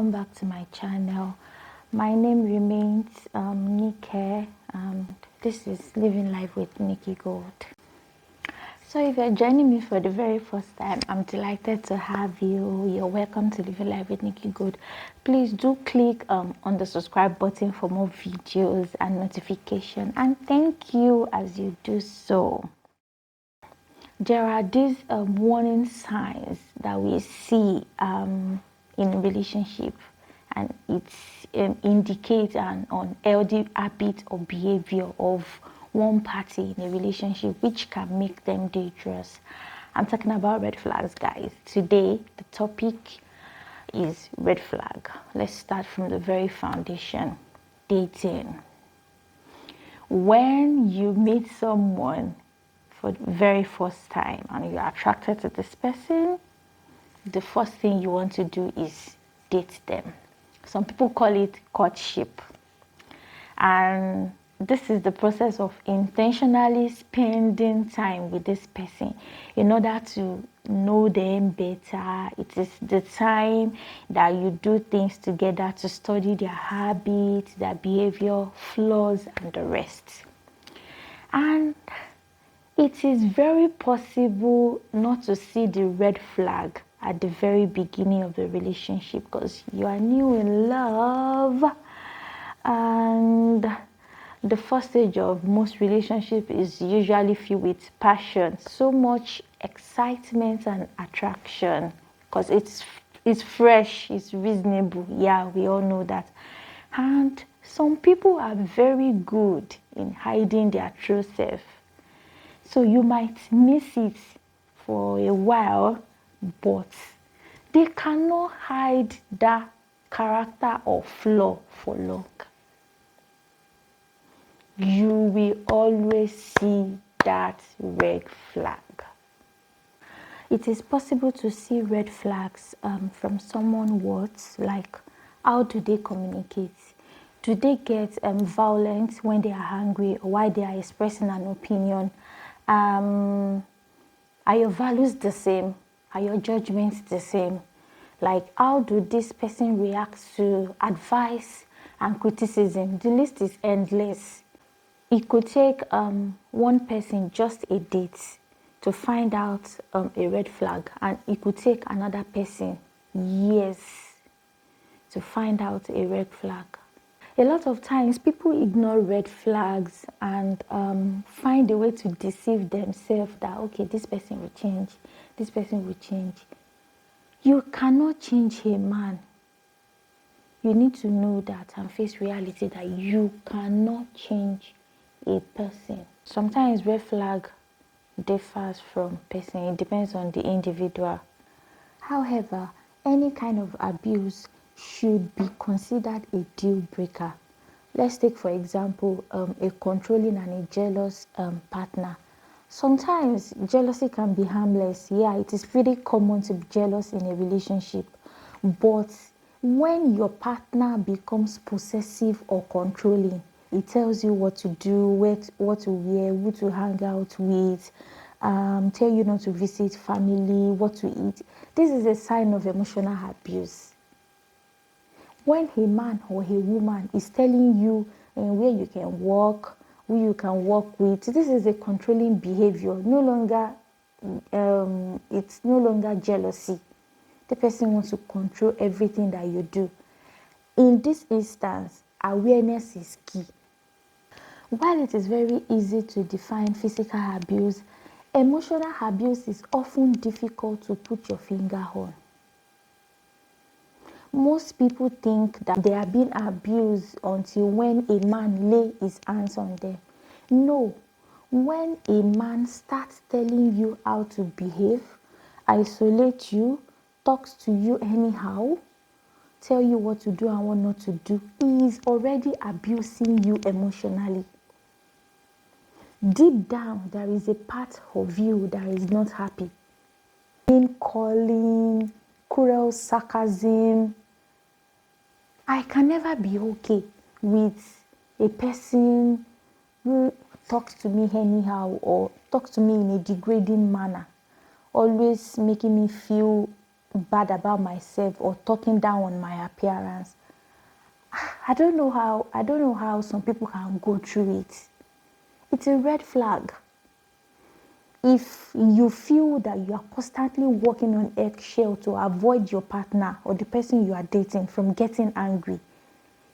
welcome back to my channel. My name remains Nike, and this is Living Life with Nikki Gold. So if you're joining me for the very first time, I'm delighted to have you. You're welcome to Living Life with Nikki Gold. Please do click on the subscribe button for more videos and notification, and thank you as you do so. There are these warning signs that we see in a relationship, and it indicates an unhealthy habit or behavior of one party in a relationship, which can make them dangerous. I'm talking about red flags, guys. Today, the topic is red flag. Let's start from the very foundation. Dating. When you meet someone for the very first time and you're attracted to this person, the first thing you want to do is date them. Some people call it courtship, and this is the process of intentionally spending time with this person in order to know them better. It is the time that you do things together to study their habits, their behavior, flaws, and the rest. And it is very possible not to see the red flag at the very beginning of the relationship because you are new in love, and the first stage of most relationships is usually filled with passion, so much excitement and attraction because it's fresh, it's reasonable. Yeah, we all know that. And some people are very good in hiding their true self. So you might miss it for a while, but they cannot hide that character or flaw for long. You will always see that red flag. It is possible to see red flags from someone's words, like how do they communicate? Do they get violent when they are angry or while they are expressing an opinion? Are your values the same? Are your judgments the same? Like, how do this person react to advice and criticism? The list is endless. It could take one person just a date to find out a red flag, and it could take another person years to find out a red flag. A lot of times people ignore red flags and find a way to deceive themselves that, okay, this person will change, this person will change. You cannot change a man. You need to know that and face reality that you cannot change a person. Sometimes red flag differs from person. It depends on the individual. However, any kind of abuse should be considered a deal breaker. Let's take, for example, a controlling and a jealous partner. Sometimes jealousy can be harmless. Yeah, it is pretty common to be jealous in a relationship. But when your partner becomes possessive or controlling, it tells you what to do, what to wear, who to hang out with, tell you not to visit family, what to eat. This is a sign of emotional abuse. When a man or a woman is telling you where you can walk, who you can walk with, this is a controlling behavior. No longer, it's no longer jealousy. The person wants to control everything that you do. In this instance, awareness is key. While it is very easy to define physical abuse, emotional abuse is often difficult to put your finger on. Most people think that they are being abused until when a man lay his hands on them. No, when a man starts telling you how to behave, isolate you, talks to you anyhow, tell you what to do and what not to do, he is already abusing you emotionally. Deep down, there is a part of you that is not happy. Name calling, cruel sarcasm. I can never be okay with a person who talks to me anyhow or talks to me in a degrading manner, always making me feel bad about myself or talking down on my appearance. I don't know how some people can go through it. It's a red flag. If you feel that you are constantly walking on eggshell to avoid your partner or the person you are dating from getting angry,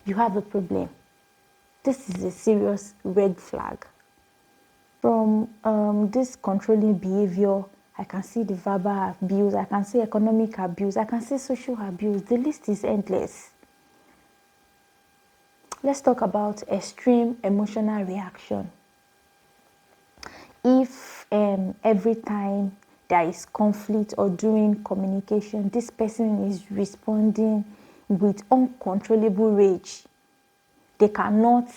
you have a problem. This is a serious red flag. From this controlling behavior, I can see the verbal abuse, I can see economic abuse, I can see social abuse. The list is endless. Let's talk about extreme emotional reaction. If every time there is conflict or during communication, this person is responding with uncontrollable rage, they cannot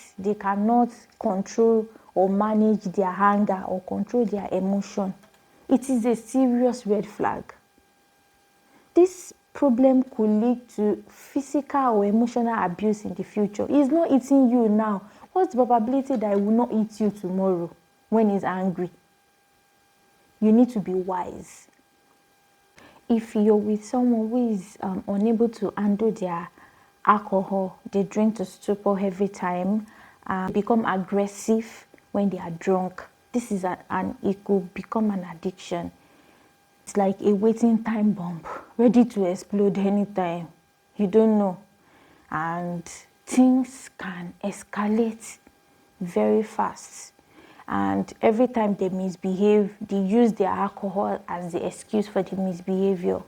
control or manage their anger or control their emotion, it is a serious red flag. This problem could lead to physical or emotional abuse in the future. He's not eating you now. What's the probability that he will not eat you tomorrow when he's angry? You need to be wise. If you're with someone who is unable to handle their alcohol, they drink to stupor every time, become aggressive when they are drunk, this is it could become an addiction. It's like a waiting time bomb, ready to explode anytime. You don't know. And things can escalate very fast. And every time they misbehave, they use their alcohol as the excuse for the misbehavior.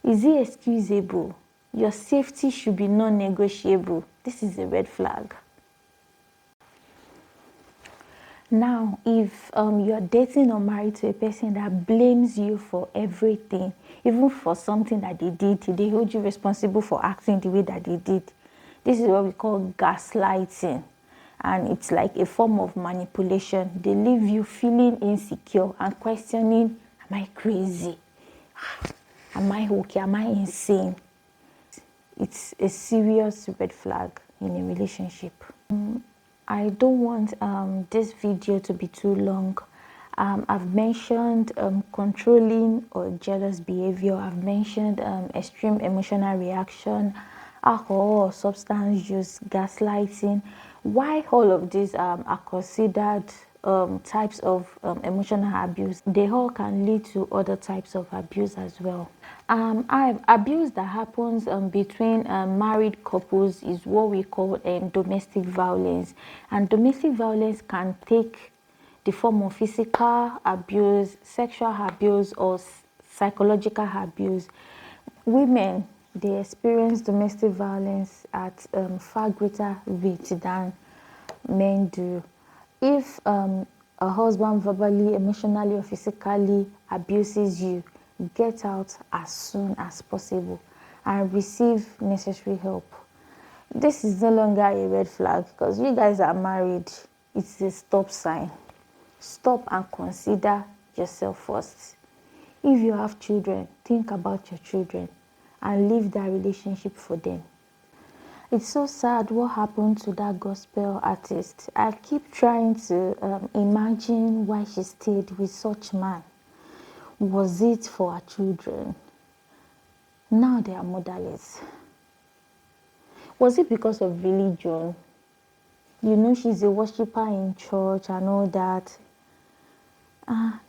Is it excusable? Your safety should be non-negotiable. This is a red flag. Now, if you're dating or married to a person that blames you for everything, even for something that they did, they hold you responsible for acting the way that they did. This is what we call gaslighting. And it's like a form of manipulation. They leave you feeling insecure and questioning, am I crazy? Am I okay? Am I insane? It's a serious red flag in a relationship. I don't want this video to be too long. I've mentioned controlling or jealous behavior. I've mentioned extreme emotional reaction, alcohol or substance use, gaslighting. Why all of these are considered types of emotional abuse, they all can lead to other types of abuse as well. Abuse that happens between married couples is what we call domestic violence. And domestic violence can take the form of physical abuse, sexual abuse, or psychological abuse. Women, they experience domestic violence at far greater rate than men do. If a husband verbally, emotionally, or physically abuses you, get out as soon as possible and receive necessary help. This is no longer a red flag because you guys are married. It's a stop sign. Stop and consider yourself first. If you have children, think about your children and leave that relationship for them. It's so sad what happened to that gospel artist. I keep trying to imagine why she stayed with such man. Was it for her children? Now they are motherless. Was it because of religion? You know, she's a worshiper in church and all that.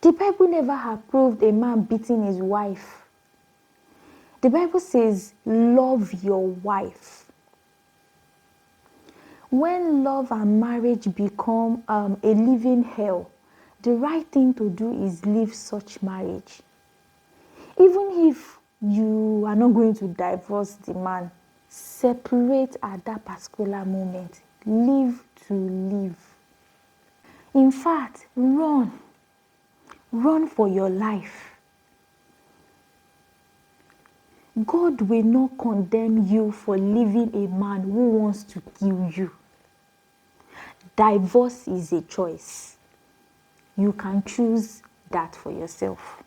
The Bible never approved a man beating his wife. The Bible says, love your wife. When love and marriage become a living hell, the right thing to do is leave such marriage. Even if you are not going to divorce the man, separate at that particular moment. Live to live. In fact, run. Run for your life. God will not condemn you for leaving a man who wants to kill you. Divorce is a choice. You can choose that for yourself.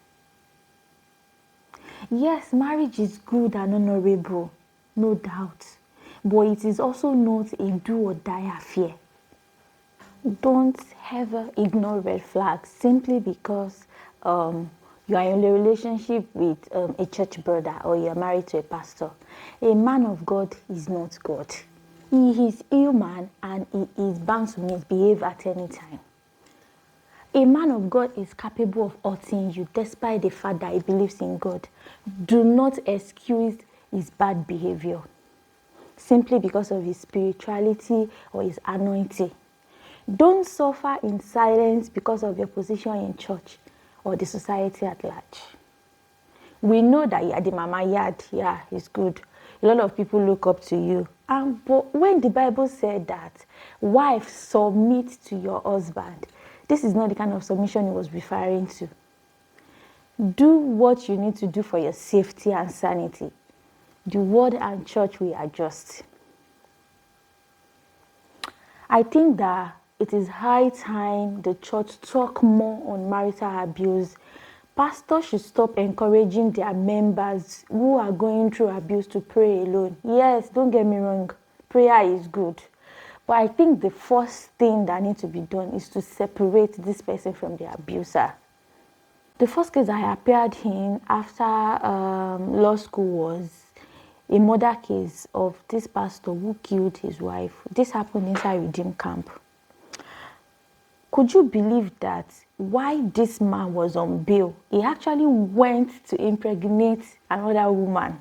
Yes, marriage is good and honorable, no doubt. But it is also not a do or die affair. Don't ever ignore red flags simply because You are in a relationship with a church brother, or you are married to a pastor. A man of God is not God. He is human and he is bound to misbehave at any time. A man of God is capable of hurting you despite the fact that he believes in God. Do not excuse his bad behavior simply because of his spirituality or his anointing. Don't suffer in silence because of your position in church or the society at large. We know that you are the mama yard. Yeah, it's good. A lot of people look up to you. But when the Bible said that, wife, submit to your husband, this is not the kind of submission it was referring to. Do what you need to do for your safety and sanity. The word and church will adjust. I think that it is high time the church talk more on marital abuse. Pastors should stop encouraging their members who are going through abuse to pray alone. Yes, don't get me wrong, prayer is good. But I think the first thing that needs to be done is to separate this person from the abuser. The first case I appeared in after law school was a murder case of this pastor who killed his wife. This happened inside Redeem Camp. Could you believe that while this man was on bail, he actually went to impregnate another woman?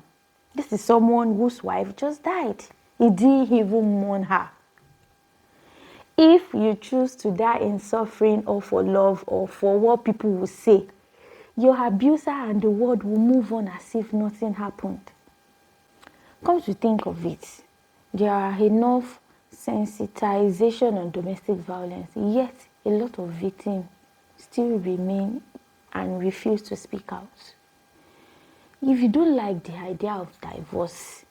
This is someone whose wife just died. He didn't even mourn her. If you choose to die in suffering or for love or for what people will say, your abuser and the world will move on as if nothing happened. Come to think of it, there are enough sensitization on domestic violence, yet a lot of victims still remain and refuse to speak out. If you don't like the idea of divorce,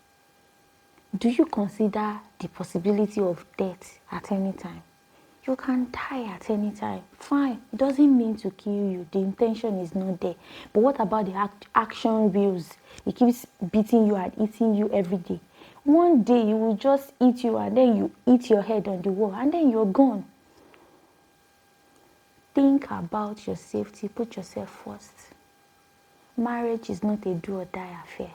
do you consider the possibility of death at any time? You can die at any time. Fine. It doesn't mean to kill you. The intention is not there. But what about the action wheels? It keeps beating you and eating you every day. One day it will just eat you and then you eat your head on the wall and then you're gone. Think about your safety. Put yourself first. Marriage is not a do or die affair.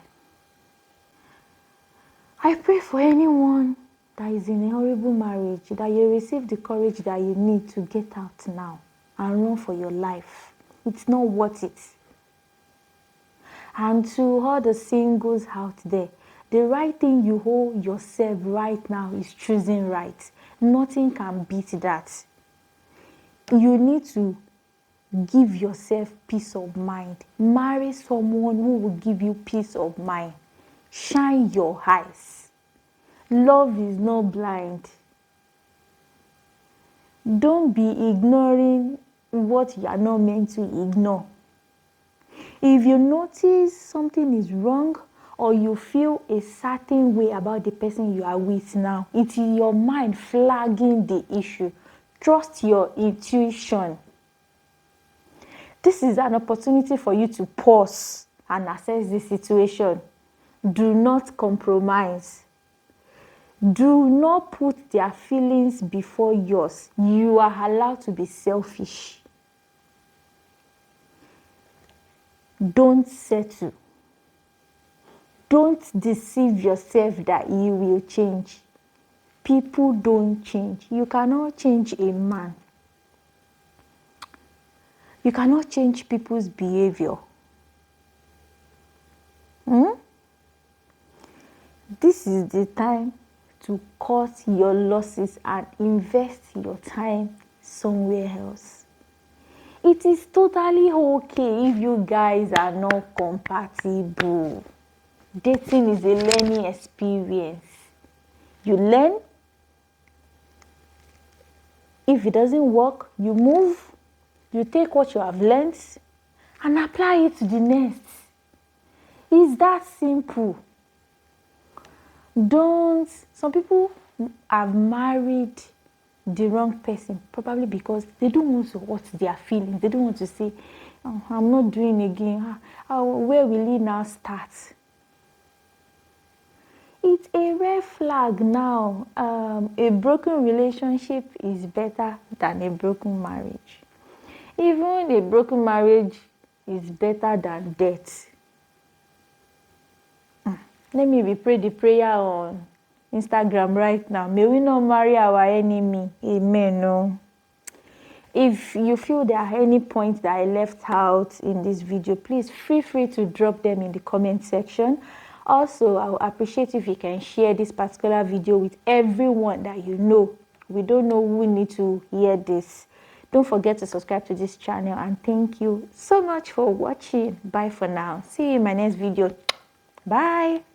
I pray for anyone that is in a horrible marriage, that you receive the courage that you need to get out now and run for your life. It's not worth it. And to all the singles out there, the right thing you hold yourself right now is choosing right. Nothing can beat that. You need to give yourself peace of mind. Marry someone who will give you peace of mind. Shine your eyes. Love is not blind. Don't be ignoring what you are not meant to ignore. If you notice something is wrong or you feel a certain way about the person you are with now, it is your mind flagging the issue. Trust your intuition. This is an opportunity for you to pause and assess the situation. Do not compromise. Do not put their feelings before yours. You are allowed to be selfish. Don't settle. Don't deceive yourself that you will change. People don't change. You cannot change a man. You cannot change people's behavior. This is the time to cut your losses and invest your time somewhere else. It is totally okay if you guys are not compatible. Dating is a learning experience. You learn. If it doesn't work, you move. You take what you have learned and apply it to the next. It's that simple. Some people have married the wrong person, probably because they don't want to hurt their feelings. They don't want to say, oh, I'm not doing again. Where will it now start? It's a red flag now. A broken relationship is better than a broken marriage. Even a broken marriage is better than death. Let me be pray the prayer on Instagram right now. May we not marry our enemy. Amen. No. If you feel there are any points that I left out in this video, please feel free to drop them in the comment section. Also, I will appreciate if you can share this particular video with everyone that you know. We don't know who need to hear this. Don't forget to subscribe to this channel, and thank you so much for watching. Bye for now. See you in my next video. Bye.